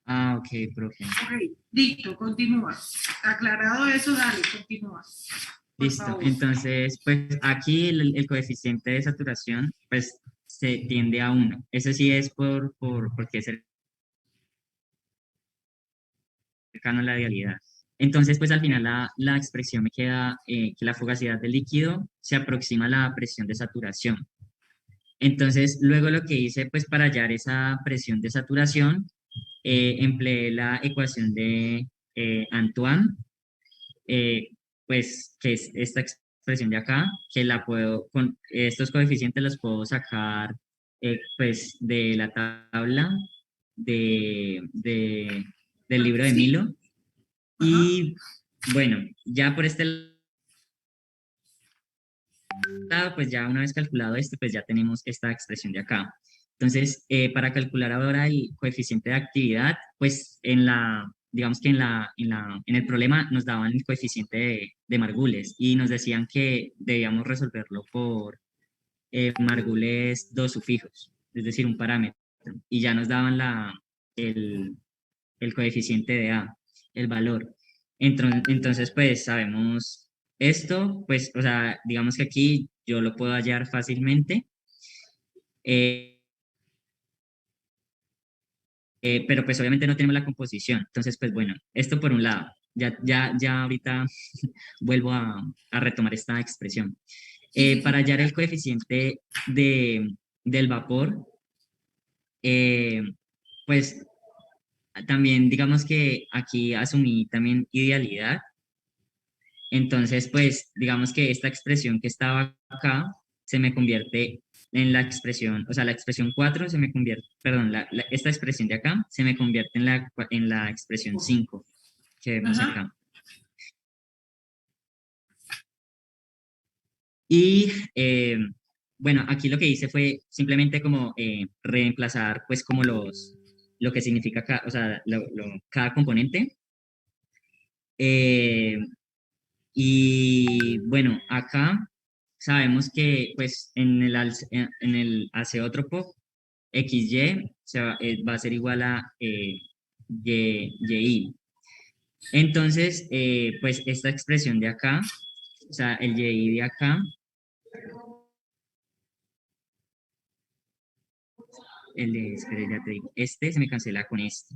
ok, profe. Ok, listo, continúa. Aclarado eso, dale, continúa. Por Listo. favor. Entonces, pues aquí el coeficiente de saturación, pues se tiende a 1. Eso sí es porque es cercano a la realidad. Entonces, pues al final la expresión me queda que la fugacidad del líquido se aproxima a la presión de saturación. Entonces, luego lo que hice, pues para hallar esa presión de saturación, empleé la ecuación de Antoine, eh, pues que es esta expresión de acá, que la puedo, con estos coeficientes los puedo sacar pues de la tabla del libro de Sí. Milo. Ajá. Y bueno, ya por este lado, pues ya una vez calculado esto, pues ya tenemos esta expresión de acá. Entonces, para calcular ahora el coeficiente de actividad, pues digamos que en el problema nos daban el coeficiente de Margules y nos decían que debíamos resolverlo por Margules dos sufijos, es decir, un parámetro. Y ya nos daban el, el coeficiente de A, el valor. Entonces, pues sabemos esto, pues, o sea, digamos que aquí yo lo puedo hallar fácilmente, eh, pero pues obviamente no tenemos la composición. Entonces, pues bueno, esto por un lado. Ya ahorita vuelvo a retomar esta expresión. Sí, sí, Para sí. hallar el coeficiente del vapor, eh, pues también digamos que aquí asumí también idealidad. Entonces, pues, digamos que esta expresión que estaba acá se me convierte en la expresión, o sea, la expresión 4 se me convierte, perdón, esta expresión de acá se me convierte en la expresión 5 que vemos Ajá. acá. Y bueno, aquí lo que hice fue simplemente como reemplazar, pues, como lo que significa, o sea, cada componente. Eh, Y bueno, acá sabemos que pues en el azeótropo XY va a ser igual a YI. Entonces, pues esta expresión de acá, o sea, el YI de acá, espere, ya te digo, este se me cancela con este.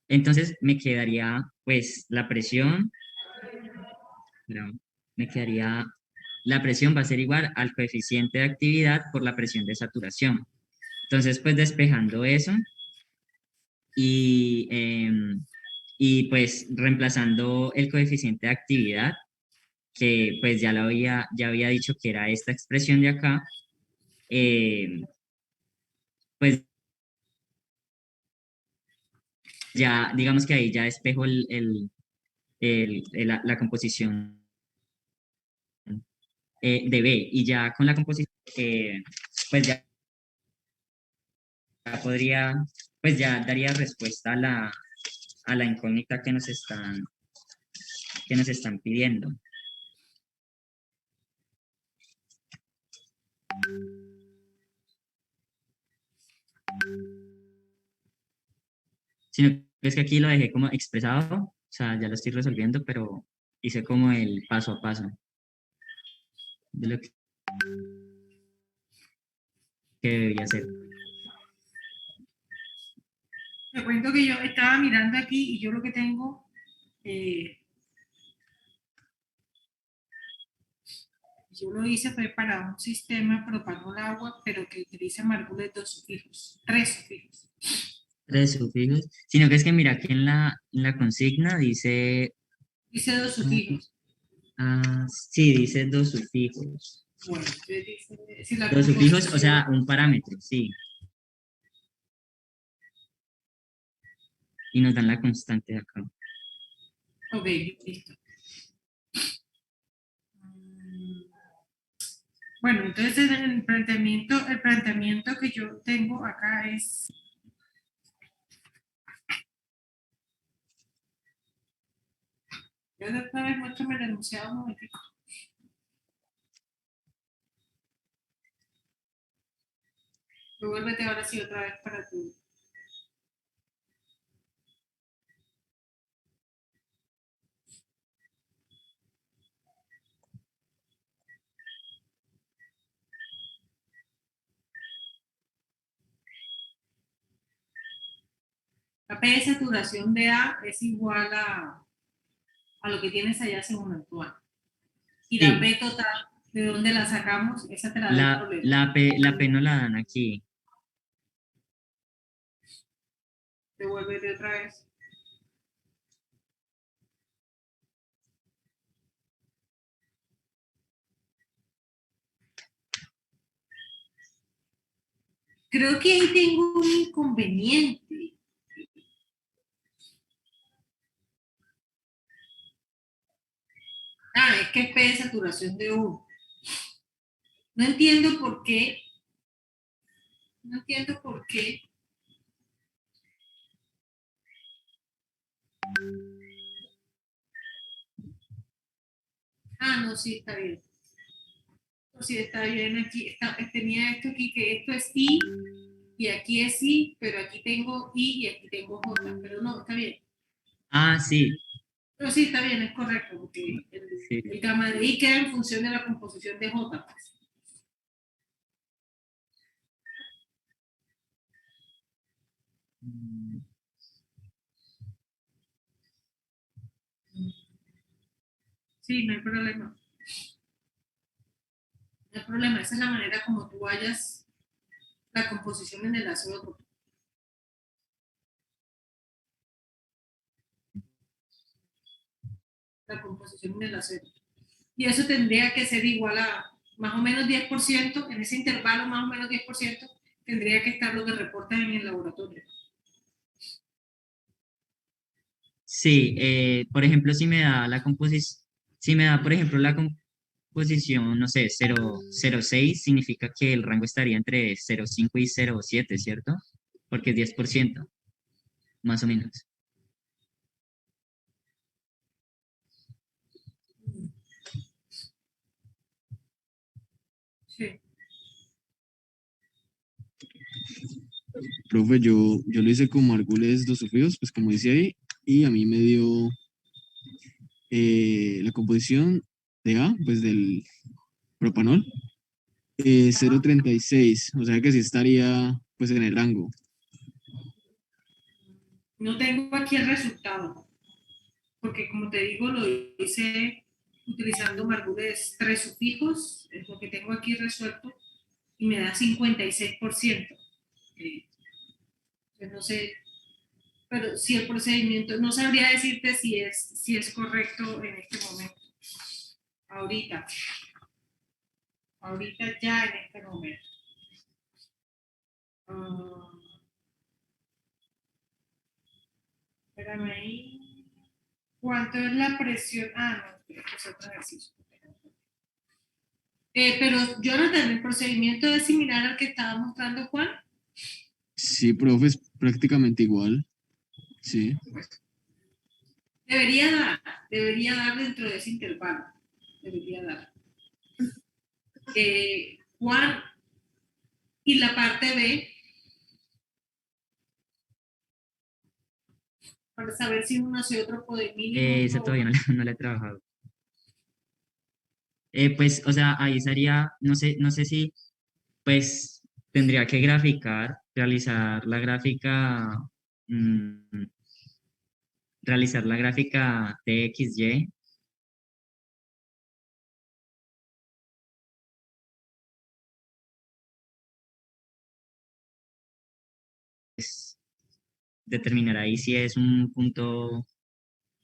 Entonces me quedaría pues la presión, pero me quedaría, la presión va a ser igual al coeficiente de actividad por la presión de saturación. Entonces, pues despejando eso y, y pues reemplazando el coeficiente de actividad, que pues ya había dicho que era esta expresión de acá, pues ya digamos que ahí ya despejo la composición de B y ya con la composición, pues ya podría, pues ya daría respuesta a la incógnita que nos están pidiendo. Sino que es que aquí lo dejé como expresado, o sea, ya lo estoy resolviendo, pero hice como el paso a paso de lo que debería hacer. Te cuento que yo estaba mirando aquí y yo lo que tengo, eh, yo lo hice fue para un sistema propanol-agua, pero que utiliza Margules dos sufijos, tres sufijos. Tres sufijos, sino que es que mira, aquí en la consigna dice, Dice dos sufijos. sí, dice dos sufijos. Bueno, entonces dice, si la Dos sufijos, o sea, composición, un parámetro, sí. Y nos dan la constante de acá. ok, listo. Bueno, entonces el planteamiento que yo tengo acá es, yo de otra vez muéstrame el enunciado un momentico. Vuélvete ahora sí otra vez para tu. La P de saturación de A es igual a a lo que tienes allá según actual. Y Sí. la P total, ¿de dónde la sacamos? Esa te la da el problema. La P no la dan aquí. Devuélvete otra vez. Creo que ahí tengo un inconveniente. Ah, es que es P de saturación de U. No entiendo por qué. No entiendo por qué. Ah, no, sí, está bien. No, sí, está bien. Aquí tenía esto aquí, que esto es I, y aquí es I, pero aquí tengo I y aquí tengo J. Pero no, está bien. Ah, sí. Pero sí, está bien, es correcto, porque Sí. el gamma de I queda en función de la composición de J. Pues. Mm, Sí, no hay problema. No hay problema, esa es la manera como tú hallas la composición en el azoto. La composición en el azoto. Y eso tendría que ser igual a más o menos 10%, en ese intervalo más o menos 10%, tendría que estar lo que reportan en el laboratorio. Sí, por ejemplo, si me da la composición, si me da, por ejemplo, la composición, no sé, 0,06, significa que el rango estaría entre 0,5 y 0,7, ¿cierto? Porque es 10%, más o menos. Sí. Profe, yo lo hice con Margules dos sufridos, pues como dice ahí, y a mí me dio la composición de A, pues del propanol, 0,36, o sea que sí estaría pues en el rango. No tengo aquí el resultado, porque como te digo, lo hice utilizando Margules 3 sufijos, es lo que tengo aquí resuelto, y me da 56%. Yo no sé, pero si el procedimiento, no sabría decirte si es correcto en este momento. Ahorita, ahorita ya en este momento. Ah, espérame ahí. ¿Cuánto es la presión? Ah, no, este es otro ejercicio. Pero Jonathan, el procedimiento es similar al que estaba mostrando Juan. Sí, profe, es prácticamente igual, sí. Debería dar dentro de ese intervalo. Debería dar. Juan, y la parte B, para saber si es un azeótropo de mínimo Esa o todavía no la he trabajado. Pues, o sea, ahí sería, no sé si, pues, tendría que graficar, mm, realizar la gráfica TXY. Pues, determinar ahí si es un punto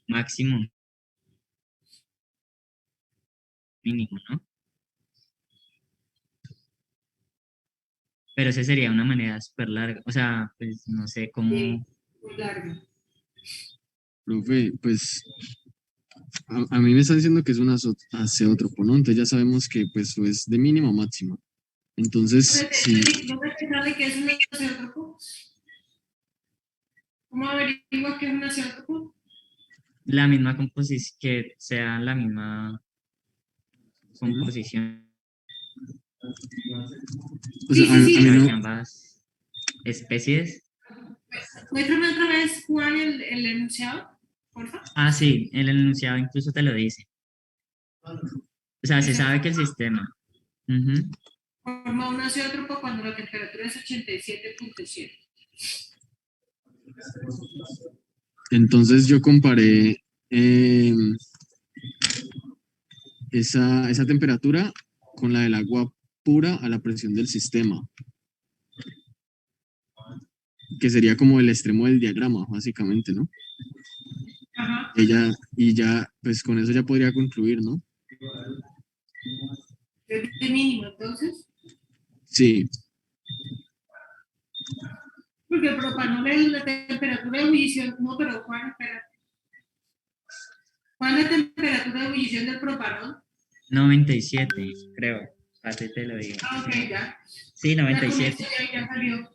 máximo, mínimo, ¿no? Pero esa sería una manera súper larga, o sea, pues, no sé cómo. muy largo. Profe, pues a mí me está diciendo que es una azeótropo, ¿no? Entonces ya sabemos que pues eso es de mínimo a máximo. Entonces, sí, ¿Dónde te sale que es un azeótropo? ¿Cómo averiguas que es un azeótropo? La misma composición, que sea la misma composición o sea, Sí, sí, a mí sí. no, de ambas especies. Muéstrame otra vez, Juan, el enunciado, por favor. Ah, sí, el enunciado incluso te lo dice. O sea, se Dice, sabe que el sistema. Ujú. forma un azeótropo cuando la temperatura es 87.7. entonces yo comparé esa temperatura con la del agua pura a la presión del sistema, que sería como el extremo del diagrama, básicamente, ¿no? Ajá. Y ya, pues con eso ya podría concluir, ¿no? Es de mínimo, entonces. Sí, Porque el propanol es la temperatura de ebullición. No, pero Juan, espera. ¿Cuál es la temperatura de ebullición del propanol? 97, creo. Así te lo digo. Ah, ok, ya. Sí, Ya con 97. eso ya salió.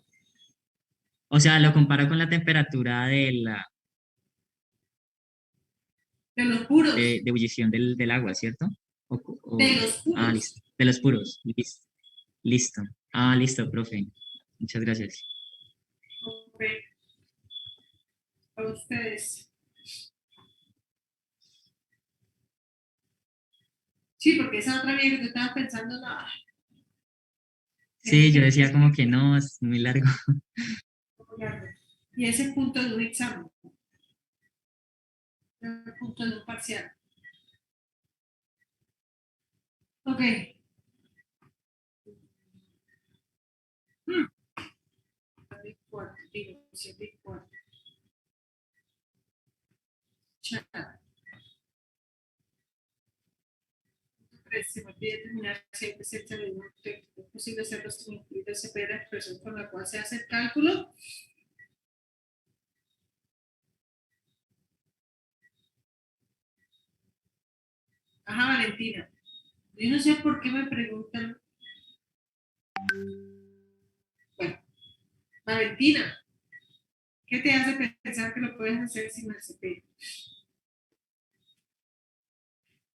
O sea, lo comparo con la temperatura De los puros. de ebullición del agua, ¿cierto? De los puros. Listo. De los puros. Listo. Listo. Listo, profe. Muchas gracias. Ok. Para ustedes. Sí, porque esa otra vez que tú estabas pensando, no. Sí, yo decía como que no, es muy largo. Y ese es punto de un examen. El punto de un parcial. Ok. 4, digo, 7 y 4. Chat. Se me pide determinar si hay presencia de un texto. Es posible hacerlo sin incluir el CP de la expresión con la cual se hace el cálculo. Ajá, Valentina. Yo no sé por qué me preguntan. Bueno, Valentina, ¿qué te hace pensar que lo puedes hacer sin el CP?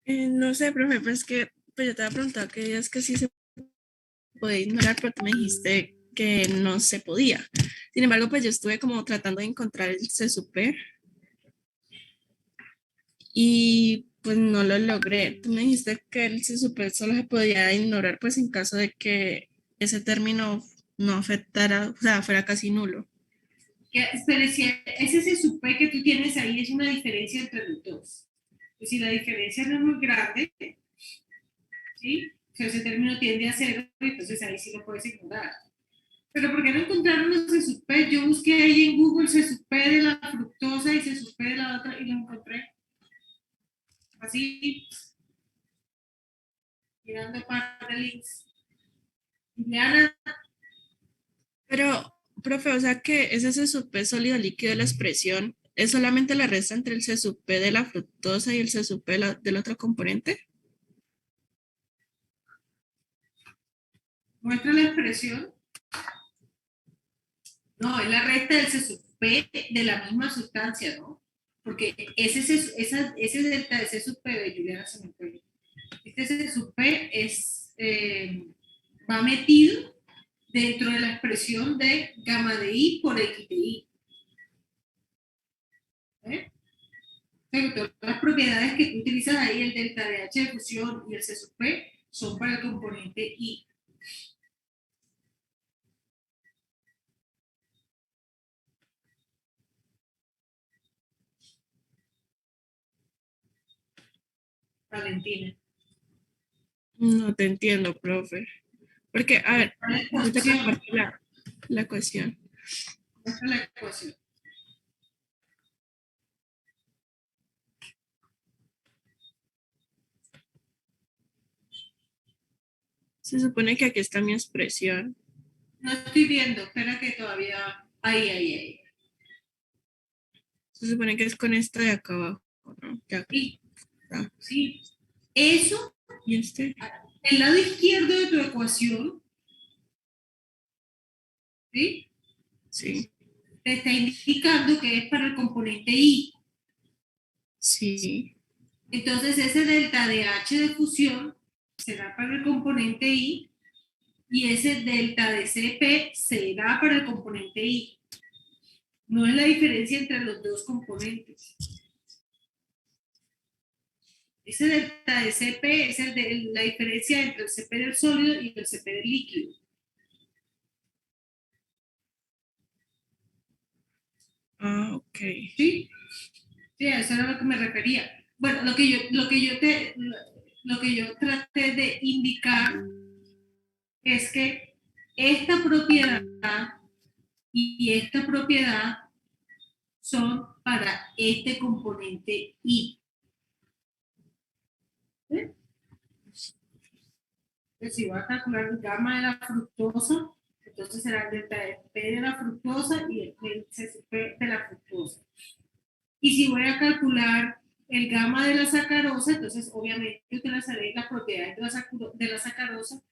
No sé, profe, pues que pues yo te había preguntado que es que sí se podía ignorar, pero tú me dijiste que no se podía. Sin embargo, pues yo estuve como tratando de encontrar el C super y pues no lo logré. Tú me dijiste que el C super solo se podía ignorar pues en caso de que ese término no afectara, o sea, fuera casi nulo. Pero si ese CP que tú tienes ahí es una diferencia entre los dos. Pues si la diferencia no es muy grande, ¿sí? O sea, ese término tiende a cero, entonces ahí sí lo puedes ignorar. Pero ¿por qué no encontraron los CSUP? Yo busqué ahí en Google CSUP de la fructosa y CSUP de la otra y lo encontré. Así, mirando par de links. Diana, Pero, profe, o sea que ese C sup sólido líquido de la expresión es solamente la resta entre el C sup de la fructosa y el C sup del otro componente. muestra la expresión. No, es la resta del CSUP de la misma sustancia, ¿no? Porque ese delta de CSUP de Juliana se me fue. Este CSUP va metido dentro de la expresión de gamma de I por X de I. ¿Eh? Todas las propiedades que tú utilizas ahí, el delta de H de fusión y el C sub P, son para el componente I. Valentina. No te entiendo, profe. Porque, a ver, yo te quiero compartir la ecuación. Muestra la ecuación. Se supone que aquí está mi expresión. No estoy viendo, espera que todavía. Ahí. Se supone que es con esta de acá abajo, ¿no? Que acá Y, está. sí, eso, Y este, el lado izquierdo de tu ecuación, ¿sí? sí, Te está indicando que es para el componente I. sí. Entonces, ese delta de H de fusión será para el componente I y ese delta de CP será para el componente I. No es la diferencia entre los dos componentes. Ese delta de CP es la diferencia entre el CP del sólido y el CP del líquido. Ok. ¿Sí? Sí, a eso era lo que me refería. Bueno, lo que yo te... lo que yo traté de indicar es que esta propiedad y esta propiedad son para este componente I. ¿Sí? Entonces, si voy a calcular el gamma de la fructosa, entonces será el delta de P de la fructosa y el P de la fructosa. Y si voy a calcular el gamma de la sacarosa, entonces obviamente utilizaré las propiedades de la sacarosa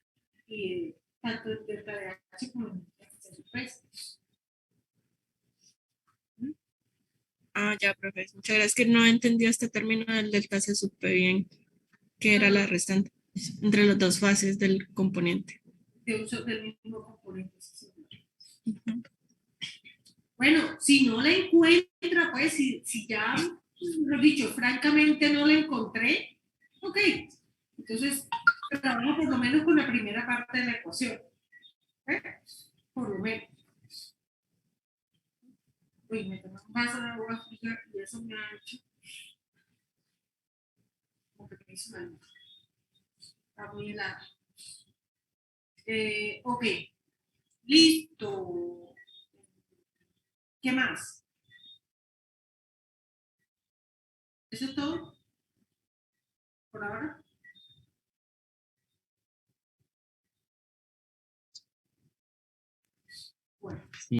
y tanto el delta de H como el delta de P. Ah, ya, profe. Muchas gracias. Que no entendí este término del delta C supe bien, que era la restante entre las dos fases del componente. De uso del mismo componente. Bueno, si no la encuentra, pues si ya, lo dicho, francamente no la encontré, ok. Entonces, trabajo por lo menos con la primera parte de la ecuación. ¿Eh? Por lo menos. Uy, me tomé un vaso de agua fría y eso me ha hecho como que me hizo daño. Está muy helada. Ok, listo. ¿Qué más? ¿Eso es todo? ¿Por ahora? Bueno.